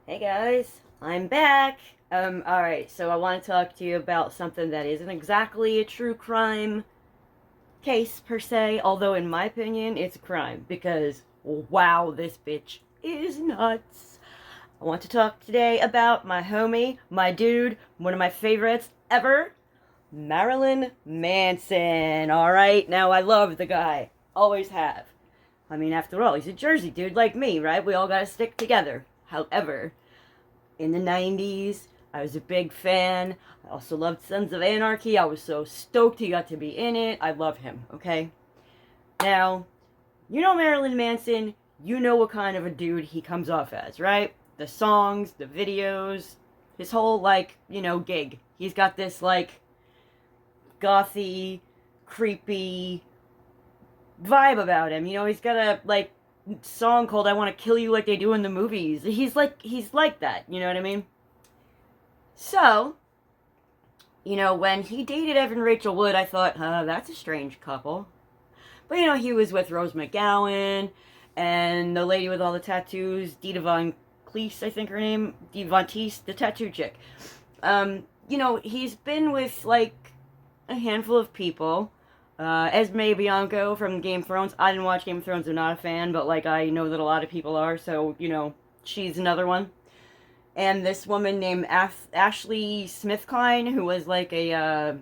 Hey guys, I'm back. Alright, so I want to talk to you about something that isn't exactly a true crime case per se, although in my opinion it's a crime because wow, this bitch is nuts. I want to talk today about my homie, my dude, one of my favorites ever, Marilyn Manson. Alright, now I love the guy, always have. I mean, after all, he's a Jersey dude like me, right? We all gotta stick together. However, in the 90s. I was a big fan. I also loved Sons of Anarchy. I was so stoked he got to be in it. I love him, okay? Now, you know Marilyn Manson, you know what kind of a dude he comes off as, right? The songs, the videos, his whole, gig. He's got this, gothy, creepy vibe about him. You know, he's got a, song called I Want to Kill You Like They Do in the Movies. He's like that, you know what I mean? So, when he dated Evan Rachel Wood, I thought, that's a strange couple. But, he was with Rose McGowan and the lady with all the tattoos, Dita Von Cleese, I think her name, Dita Von Teese, the tattoo chick. He's been with, a handful of people. Esme Bianco from Game of Thrones. I didn't watch Game of Thrones, I'm not a fan, but, I know that a lot of people are, so, she's another one. And this woman named Ashley Smithkline, who was a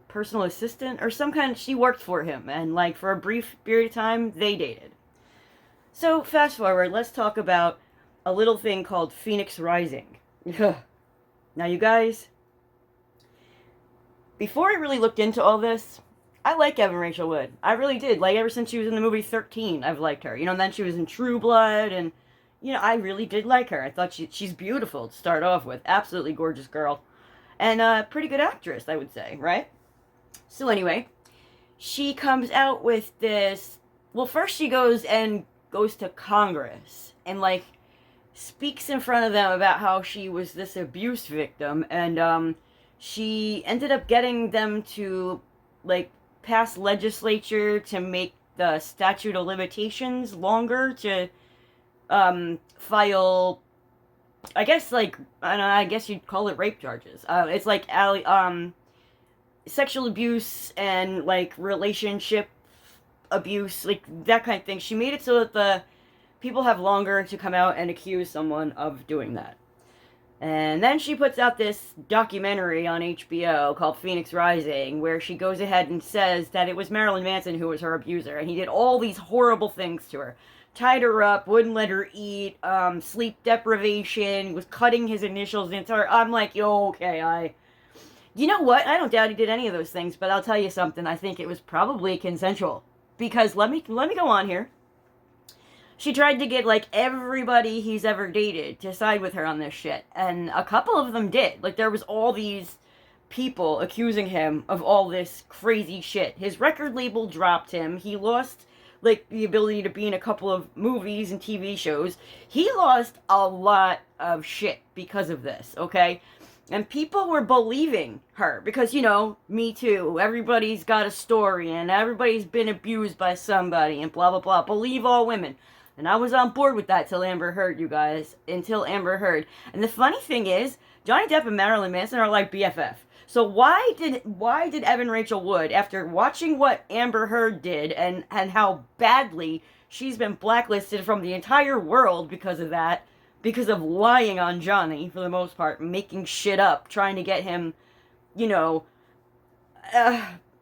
personal assistant or some kind. She worked for him, and for a brief period of time, they dated. So fast forward, let's talk about a little thing called Pheonix Rising. Now, you guys, before I really looked into all this, I like Evan Rachel Wood. I really did. Ever since she was in the movie 13, I've liked her. And then she was in True Blood, and I really did like her. I thought she's beautiful to start off with. Absolutely gorgeous girl. And a pretty good actress, I would say, right? So anyway, she comes out with this... Well, first she goes to Congress and, speaks in front of them about how she was this abuse victim. And, she ended up getting them to, pass legislature to make the statute of limitations longer to file, I guess, I don't know, I guess you'd call it rape charges. It's sexual abuse and, relationship abuse, that kind of thing. She made it so that the people have longer to come out and accuse someone of doing that. And then she puts out this documentary on HBO called Pheonix Rising, where she goes ahead and says that it was Marilyn Manson who was her abuser, and he did all these horrible things to her. Tied her up, wouldn't let her eat, sleep deprivation, was cutting his initials into her. I'm like, yo, okay, You know what? I don't doubt he did any of those things, but I'll tell you something. I think it was probably consensual. Because, let me go on here. She tried to get, everybody he's ever dated to side with her on this shit. And a couple of them did. There was all these people accusing him of all this crazy shit. His record label dropped him. He lost, the ability to be in a couple of movies and TV shows. He lost a lot of shit because of this, okay? And people were believing her because, Me Too. Everybody's got a story and everybody's been abused by somebody and blah, blah, blah. Believe all women. And I was on board with that till Amber Heard, you guys. Until Amber Heard. And the funny thing is, Johnny Depp and Marilyn Manson are like BFF. So why did Evan Rachel Wood, after watching what Amber Heard did and how badly she's been blacklisted from the entire world because of that, because of lying on Johnny for the most part, making shit up, trying to get him,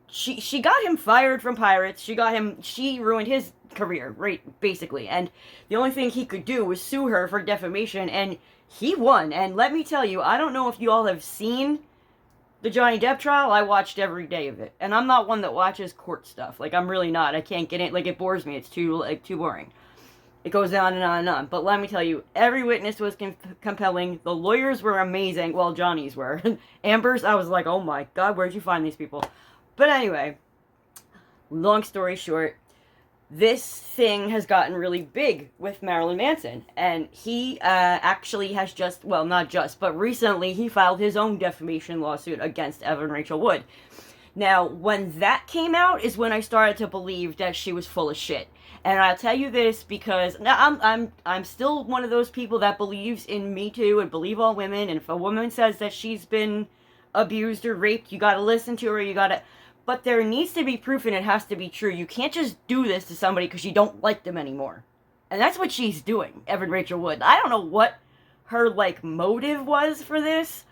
she got him fired from Pirates. She ruined his career, right, basically. And the only thing he could do was sue her for defamation, and he won. And let me tell you, I don't know if you all have seen the Johnny Depp trial. I watched every day of it. And I'm not one that watches court stuff. I'm really not. I can't get it. It bores me. It's too boring. It goes on and on and on. But let me tell you, every witness was compelling. The lawyers were amazing. Well, Johnny's were. Amber's, I was like, oh my god, where'd you find these people? But anyway, long story short, this thing has gotten really big with Marilyn Manson. And he actually has not just, but recently he filed his own defamation lawsuit against Evan Rachel Wood. Now, when that came out is when I started to believe that she was full of shit. And I'll tell you this because now I'm still one of those people that believes in Me Too and believe all women. And if a woman says that she's been abused or raped, you gotta listen to her. You gotta, but there needs to be proof, and it has to be true. You can't just do this to somebody because you don't like them anymore. And that's what she's doing, Evan Rachel Wood. I don't know what her like motive was for this,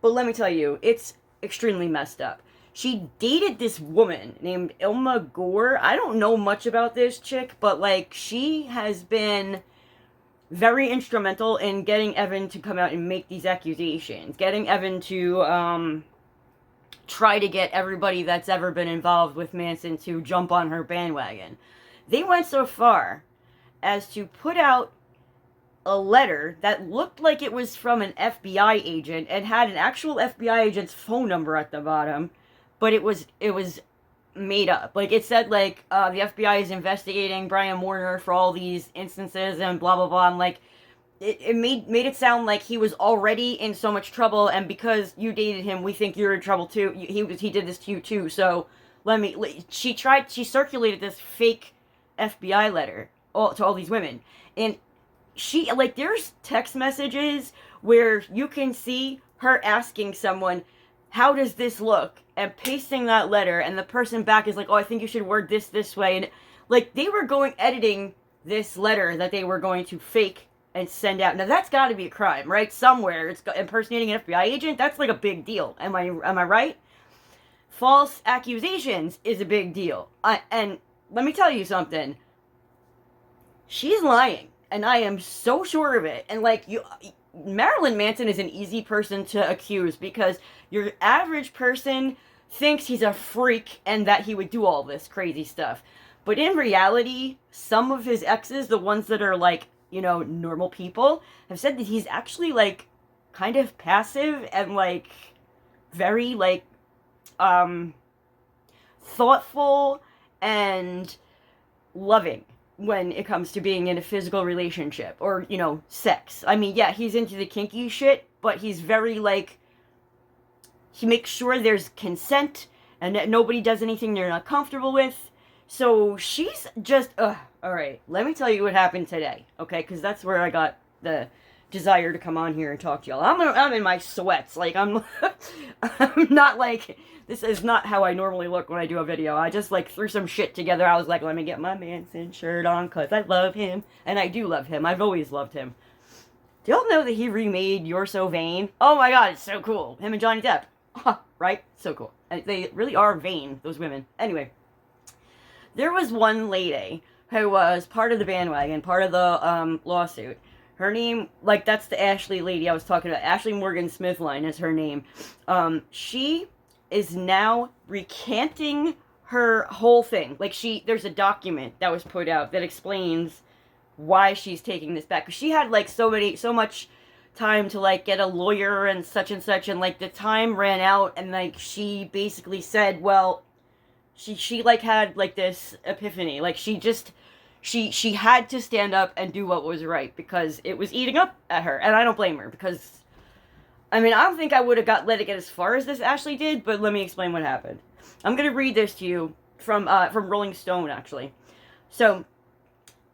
but let me tell you, it's extremely messed up. She dated this woman named Ilma Gore. I don't know much about this chick, but like she has been very instrumental in getting Evan to come out and make these accusations, getting Evan to try to get everybody that's ever been involved with Manson to jump on her bandwagon. They went so far as to put out a letter that looked like it was from an FBI agent and had an actual FBI agent's phone number at the bottom, but it was made up. Like it said like the FBI is investigating Brian Warner for all these instances and blah blah blah. And like it made it sound like he was already in so much trouble, and because you dated him, we think you're in trouble too. He did this to you too. So she circulated this fake FBI letter to all these women, and she like there's text messages where you can see her asking someone, how does this look, and pasting that letter, and the person back is like, oh, I think you should word this way. And like they were editing this letter that they were going to fake and send out. Now that's got to be a crime, right? Somewhere it's impersonating an FBI agent. That's like a big deal. Am I right? False accusations is a big deal. And let me tell you something. She's lying, and I am so sure of it. And like Marilyn Manson is an easy person to accuse because your average person thinks he's a freak and that he would do all this crazy stuff. But in reality, some of his exes, the ones that are like, you know, normal people, have said that he's actually like kind of passive and like very like thoughtful and loving when it comes to being in a physical relationship or, you know, sex. I mean, yeah, he's into the kinky shit, but he's very like, he makes sure there's consent and that nobody does anything they're not comfortable with. So she's just, alright, let me tell you what happened today, okay? Because that's where I got the desire to come on here and talk to y'all. I'm in my sweats, like, I'm not like, this is not how I normally look when I do a video. I just, like, threw some shit together. I was like, let me get my Manson shirt on, because I love him, and I do love him. I've always loved him. Do y'all know that he remade You're So Vain? Oh my god, it's so cool. Him and Johnny Depp. Right? So cool. And they really are vain, those women. Anyway. There was one lady who was part of the bandwagon, part of the lawsuit. Her name, like, that's the Ashley lady I was talking about. Ashley Morgan Smithline is her name. She is now recanting her whole thing. Like, there's a document that was put out that explains why she's taking this back. Because she had, like, so much time to, like, get a lawyer and, like, the time ran out, and, like, she basically said, well, she like had like this epiphany, like she had to stand up and do what was right because it was eating up at her, and I don't blame her because I mean I don't think I would have let it get as far as this Ashley did, but let me explain what happened. I'm gonna read this to you from Rolling Stone actually. So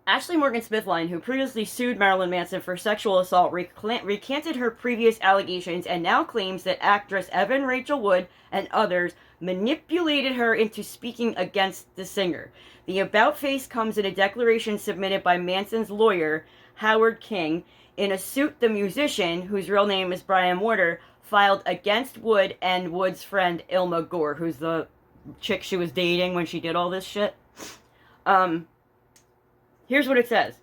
Ashley Morgan Smithline, who previously sued Marilyn Manson for sexual assault, recanted her previous allegations and now claims that actress Evan Rachel Wood and others manipulated her into speaking against the singer. The about-face comes in a declaration submitted by Manson's lawyer, Howard King, in a suit the musician, whose real name is Brian Warner, filed against Wood and Wood's friend Ilma Gore, who's the chick she was dating when she did all this shit. Here's what it says.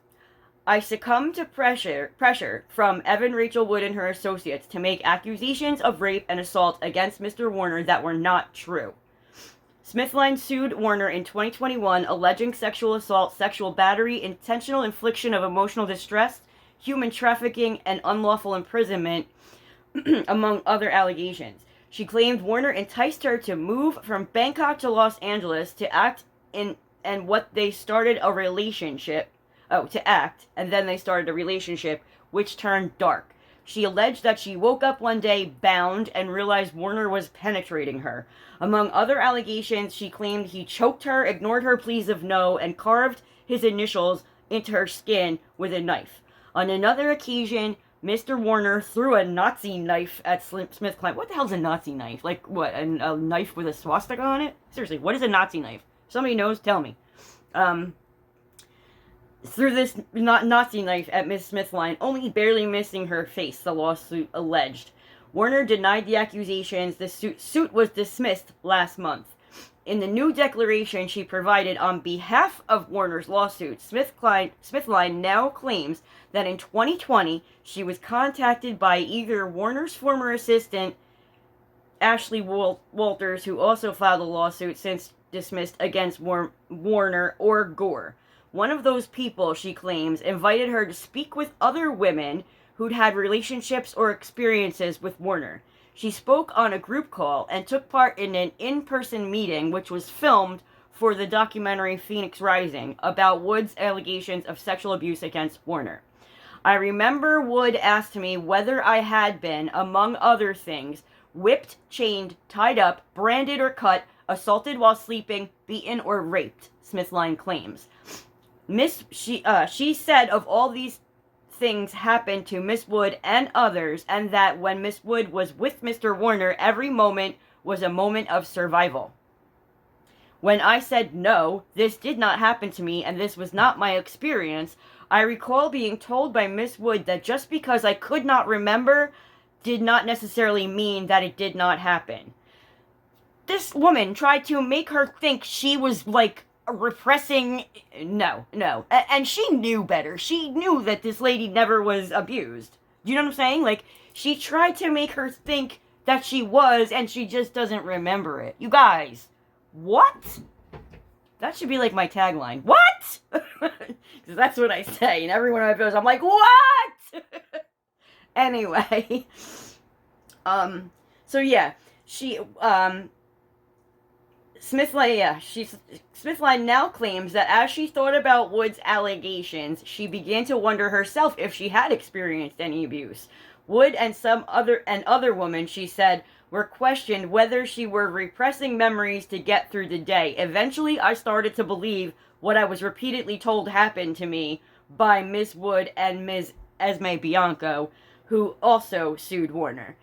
I succumbed to pressure from Evan Rachel Wood and her associates to make accusations of rape and assault against Mr. Warner that were not true. Smithline sued Warner in 2021, alleging sexual assault, sexual battery, intentional infliction of emotional distress, human trafficking, and unlawful imprisonment, among other allegations. She claimed Warner enticed her to move from Bangkok to Los Angeles to act in and what they started a relationship, and then they started a relationship, which turned dark. She alleged that she woke up one day bound and realized Warner was penetrating her. Among other allegations, she claimed he choked her, ignored her pleas of no, and carved his initials into her skin with a knife. On another occasion, Mr. Warner threw a Nazi knife at SmithKline. What the hell's a Nazi knife? Like, what, a knife with a swastika on it? Seriously, what is a Nazi knife? Somebody knows, tell me. Threw this Nazi knife at Miss SmithKline, only barely missing her face, the lawsuit alleged. Warner denied the accusations. The suit was dismissed last month. In the new declaration she provided on behalf of Warner's lawsuit, SmithKline now claims that in 2020 she was contacted by either Warner's former assistant, Ashley Walters, who also filed a lawsuit since dismissed against Warner, or Gore. One of those people, she claims, invited her to speak with other women who'd had relationships or experiences with Warner. She spoke on a group call and took part in an in-person meeting which was filmed for the documentary Pheonix Rising about Wood's allegations of sexual abuse against Warner. I remember Wood asked me whether I had been, among other things, whipped, chained, tied up, branded or cut, assaulted while sleeping, beaten or raped, SmithKline claims. She said of all these things happened to Miss Wood and others, and that when Miss Wood was with Mr. Warner, every moment was a moment of survival. When I said no, this did not happen to me, and this was not my experience, I recall being told by Miss Wood that just because I could not remember did not necessarily mean that it did not happen. This woman tried to make her think she was, like, repressing. No. And she knew better. She knew that this lady never was abused. You know what I'm saying? Like, she tried to make her think that she was, and she just doesn't remember it. You guys, what? That should be like my tagline. What? Because that's what I say. And every one of my videos, I'm like, what? Anyway. So yeah. SmithKline now claims that as she thought about Wood's allegations, she began to wonder herself if she had experienced any abuse. Wood and other women, she said, were questioned whether she were repressing memories to get through the day. Eventually, I started to believe what I was repeatedly told happened to me by Miss Wood and Ms. Esme Bianco, who also sued Warner.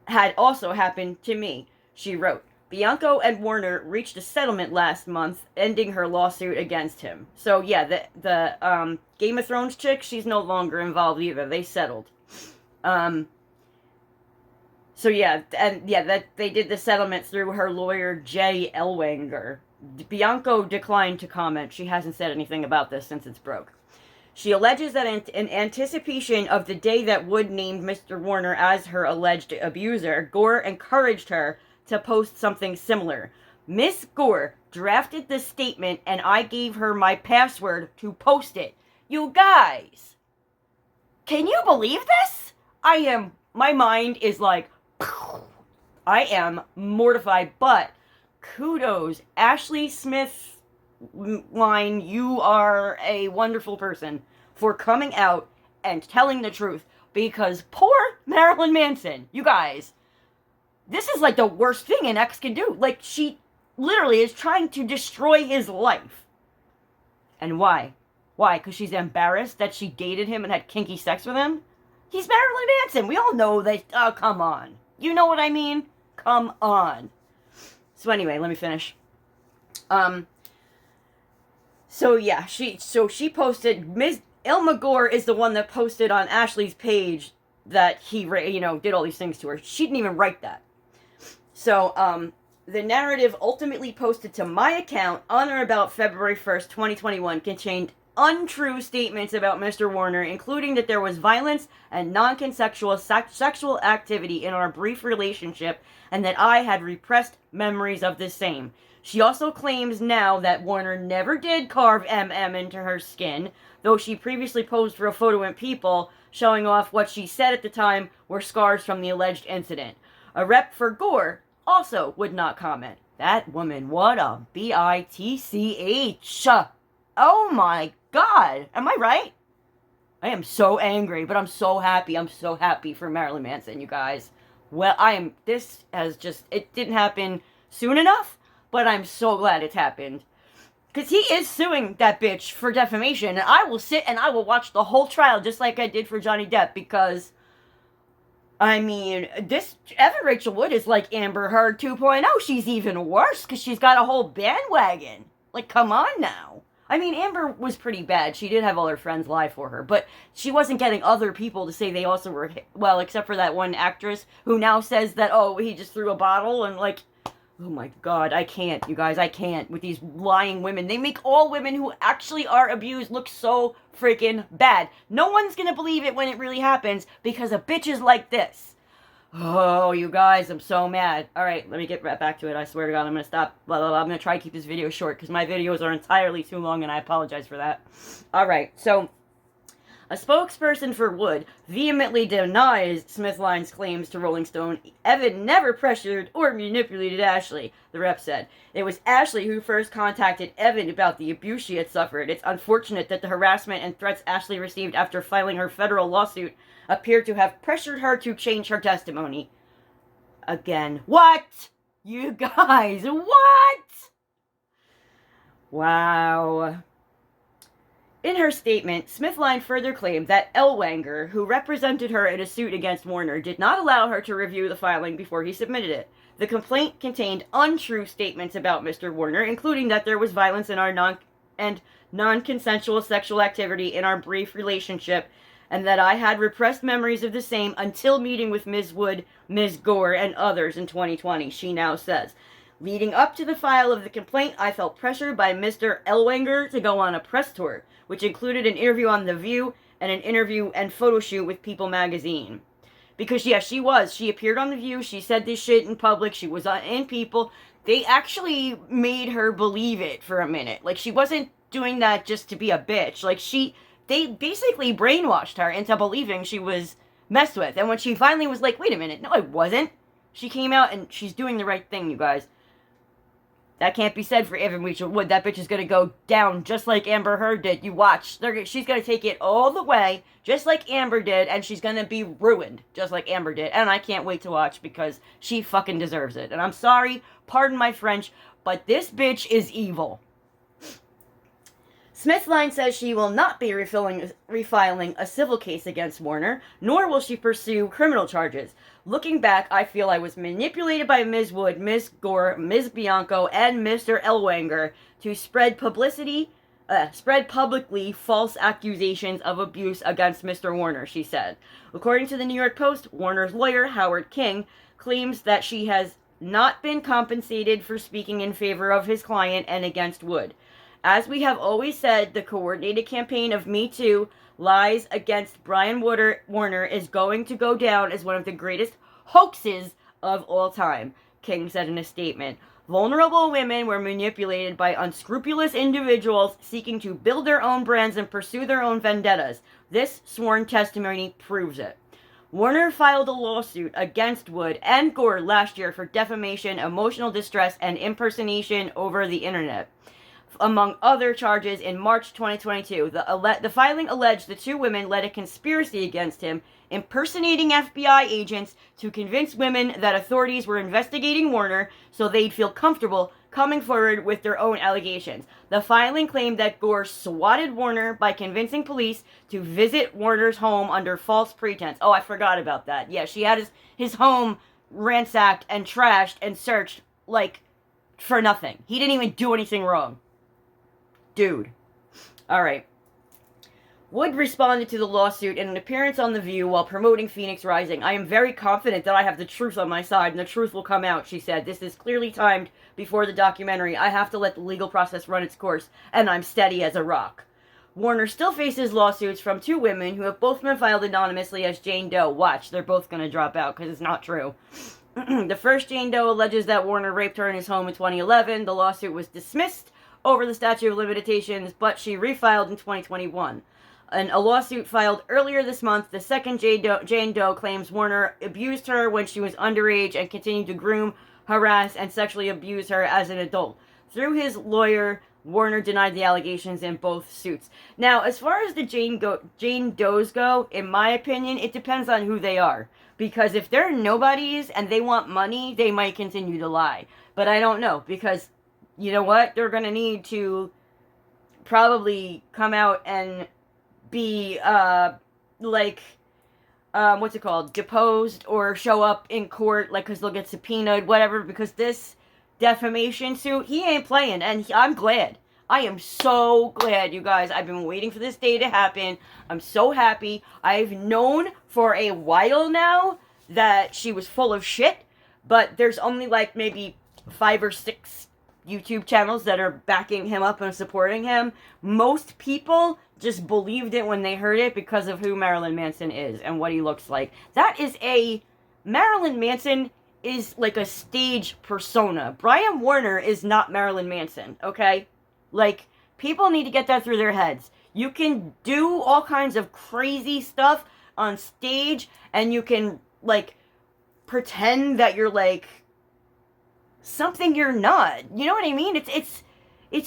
Had also happened to me, she wrote. Bianco and Warner reached a settlement last month, ending her lawsuit against him. So yeah, the Game of Thrones chick, she's no longer involved either. They settled. So yeah, that they did the settlement through her lawyer Jay Elwanger. Bianco declined to comment. She hasn't said anything about this since it's broke. She alleges that in anticipation of the day that Wood named Mr. Warner as her alleged abuser, Gore encouraged her to post something similar. Miss Gore drafted the statement and I gave her my password to post it. You guys, can you believe this? My mind is like, I am mortified, but kudos, Ashley SmithKline, you are a wonderful person for coming out and telling the truth, because poor Marilyn Manson, you guys, this is like the worst thing an ex can do. Like, she literally is trying to destroy his life. And why? Why? Because she's embarrassed that she dated him and had kinky sex with him? He's Marilyn Manson. We all know that. Oh, come on. You know what I mean? Come on. So anyway, let me finish. So yeah, she posted, Ms. Ilma Gore is the one that posted on Ashley's page that he, did all these things to her. She didn't even write that. So, the narrative ultimately posted to my account on or about February 1st, 2021 contained untrue statements about Mr. Warner, including that there was violence and non-consensual sexual activity in our brief relationship and that I had repressed memories of the same. She also claims now that Warner never did carve MM into her skin, though she previously posed for a photo in People showing off what she said at the time were scars from the alleged incident. A rep for Gore also would not comment. That woman, what a bitch. Oh my God. Am I right? I am so angry, but I'm so happy. I'm so happy for Marilyn Manson, you guys. Well, it didn't happen soon enough, but I'm so glad it's happened. Because he is suing that bitch for defamation, and I will sit and I will watch the whole trial just like I did for Johnny Depp, because, I mean, this Evan Rachel Wood is like Amber Heard 2.0. She's even worse because she's got a whole bandwagon. Like, come on now. I mean, Amber was pretty bad. She did have all her friends lie for her, but she wasn't getting other people to say they also were, well, except for that one actress who now says that, oh, he just threw a bottle, and like, oh my god, I can't, you guys, I can't with these lying women. They make all women who actually are abused look so freaking bad. No one's gonna believe it when it really happens because of bitches like this. Oh, you guys, I'm so mad. Alright, let me get right back to it. I swear to God, I'm gonna stop. Blah, blah, blah. I'm gonna try to keep this video short because my videos are entirely too long and I apologize for that. Alright, so a spokesperson for Wood vehemently denies Smithline's claims to Rolling Stone. Evan never pressured or manipulated Ashley, the rep said. It was Ashley who first contacted Evan about the abuse she had suffered. It's unfortunate that the harassment and threats Ashley received after filing her federal lawsuit appeared to have pressured her to change her testimony. Again. What? You guys, what? Wow. In her statement, Smithline further claimed that Ellwanger, who represented her in a suit against Warner, did not allow her to review the filing before he submitted it. The complaint contained untrue statements about Mr. Warner, including that there was violence in our non-consensual sexual activity in our brief relationship, and that I had repressed memories of the same until meeting with Ms. Wood, Ms. Gore, and others in 2020, she now says. Leading up to the file of the complaint, I felt pressured by Mr. Ellwanger to go on a press tour, which included an interview on The View and an interview and photo shoot with People magazine. Because, yeah, she appeared on The View, she said this shit in public, she was in People. They actually made her believe it for a minute. Like, she wasn't doing that just to be a bitch. Like, they basically brainwashed her into believing she was messed with. And when she finally was like, wait a minute, no, I wasn't, she came out and she's doing the right thing, you guys. That can't be said for Evan Rachel Wood. That bitch is going to go down just like Amber Heard did. You watch. She's going to take it all the way, just like Amber did, and she's going to be ruined, just like Amber did. And I can't wait to watch because she fucking deserves it. And I'm sorry, pardon my French, but this bitch is evil. Smithline says she will not be refiling a civil case against Warner, nor will she pursue criminal charges. Looking back, I feel I was manipulated by Ms. Wood, Ms. Gore, Ms. Bianco, and Mr. Ellwanger to spread publicly false accusations of abuse against Mr. Warner, she said. According to the New York Post, Warner's lawyer, Howard King, claims that she has not been compensated for speaking in favor of his client and against Wood. As we have always said, the coordinated campaign of Me Too lies against Brian Warner is going to go down as one of the greatest hoaxes of all time, King said in a statement. Vulnerable women were manipulated by unscrupulous individuals seeking to build their own brands and pursue their own vendettas. This sworn testimony proves it. Warner filed a lawsuit against Wood and Gore last year for defamation, emotional distress, and impersonation over the internet, among other charges. In March 2022. The filing alleged the two women led a conspiracy against him, impersonating FBI agents to convince women that authorities were investigating Warner so they'd feel comfortable coming forward with their own allegations. The filing claimed that Gore swatted Warner by convincing police to visit Warner's home under false pretense. Oh, I forgot about that. Yeah, she had his home ransacked and trashed and searched, like, for nothing. He didn't even do anything wrong. Dude. Alright. Wood responded to the lawsuit in an appearance on The View while promoting Pheonix Rising. I am very confident that I have the truth on my side and the truth will come out, she said. This is clearly timed before the documentary. I have to let the legal process run its course, and I'm steady as a rock. Warner still faces lawsuits from two women who have both been filed anonymously as Jane Doe. Watch, they're both going to drop out because it's not true. The first, Jane Doe, alleges that Warner raped her in his home in 2011. The lawsuit was dismissed over the statute of limitations, but she refiled in 2021. In a lawsuit filed earlier this month, the second Jane Doe claims Warner abused her when she was underage and continued to groom, harass, and sexually abuse her as an adult. Through his lawyer, Warner denied the allegations in both suits. Now, as far as the Jane Does go, in my opinion, it depends on who they are. Because if they're nobodies and they want money, they might continue to lie. But I don't know, because you know what? They're going to need to probably come out and be, what's it called? Deposed or show up in court, like, because they'll get subpoenaed, whatever, because this defamation suit, he ain't playing, and I'm glad. I am so glad, you guys. I've been waiting for this day to happen. I'm so happy. I've known for a while now that she was full of shit, but there's only, like, maybe 5 or 6 YouTube channels that are backing him up and supporting him. Most people just believed it when they heard it because of who Marilyn Manson is and what he looks like. Marilyn Manson is like a stage persona. Brian Warner is not Marilyn Manson, okay? Like, people need to get that through their heads. You can do all kinds of crazy stuff on stage, and you can, like, pretend that you're, like, something you're not. You know what I mean? It's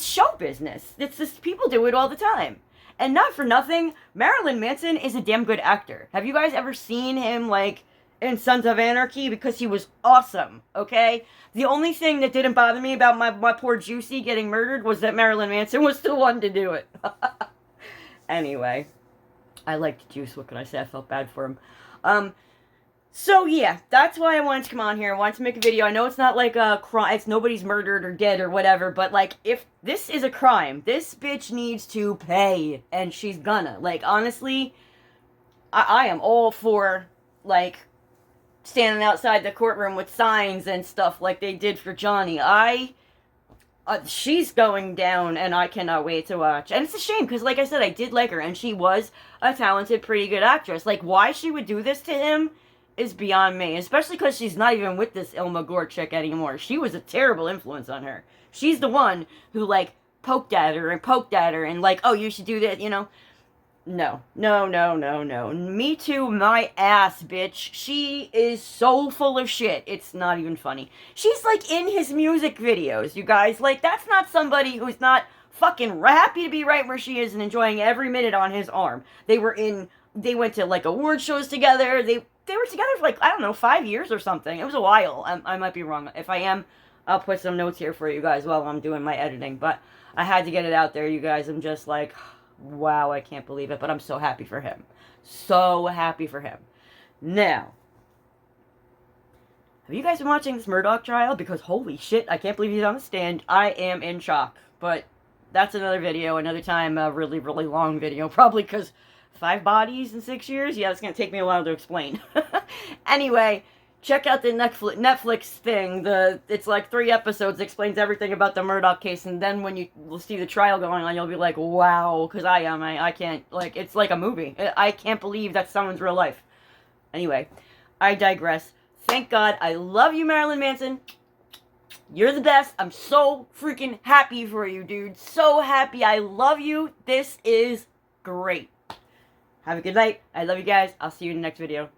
show business. It's just, people do it all the time. And not for nothing, Marilyn Manson is a damn good actor. Have you guys ever seen him, like, in Sons of Anarchy? Because he was awesome, okay? The only thing that didn't bother me about my poor Juicy getting murdered was that Marilyn Manson was the one to do it. Anyway, I liked Juice, what can I say? I felt bad for him. So yeah, that's why I wanted to come on here. I wanted to make a video. I know it's not like a crime, it's nobody's murdered or dead or whatever, but like, if this is a crime, this bitch needs to pay, and she's gonna. Like, honestly, I am all for, like, standing outside the courtroom with signs and stuff like they did for Johnny. She's going down, and I cannot wait to watch. And it's a shame, because like I said, I did like her, and she was a talented, pretty good actress. Like, why she would do this to him is beyond me, especially because she's not even with this Ilma Gore chick anymore. She was a terrible influence on her. She's the one who, like, poked at her, and like, oh, you should do that, you know? No. Me too, my ass, bitch. She is so full of shit. It's not even funny. She's, like, in his music videos, you guys. Like, that's not somebody who's not fucking happy to be right where she is and enjoying every minute on his arm. They went to, like, award shows together. They were together for, like, I don't know, 5 years or something. It was a while. I might be wrong. If I am, I'll put some notes here for you guys while I'm doing my editing. But I had to get it out there, you guys. I'm just like, wow, I can't believe it. But I'm so happy for him. So happy for him. Now, have you guys been watching this Murdaugh trial? Because holy shit, I can't believe he's on the stand. I am in shock. But that's another video, another time, a really, really long video. Probably because 5 bodies in 6 years? Yeah, it's going to take me a while to explain. Anyway, check out the Netflix thing. It's like 3 episodes, explains everything about the Murdaugh case, and then when you will see the trial going on, you'll be like, wow, because I can't, like, it's like a movie. I can't believe that's someone's real life. Anyway, I digress. Thank God. I love you, Marilyn Manson. You're the best. I'm so freaking happy for you, dude. So happy. I love you. This is great. Have a good night. I love you guys. I'll see you in the next video.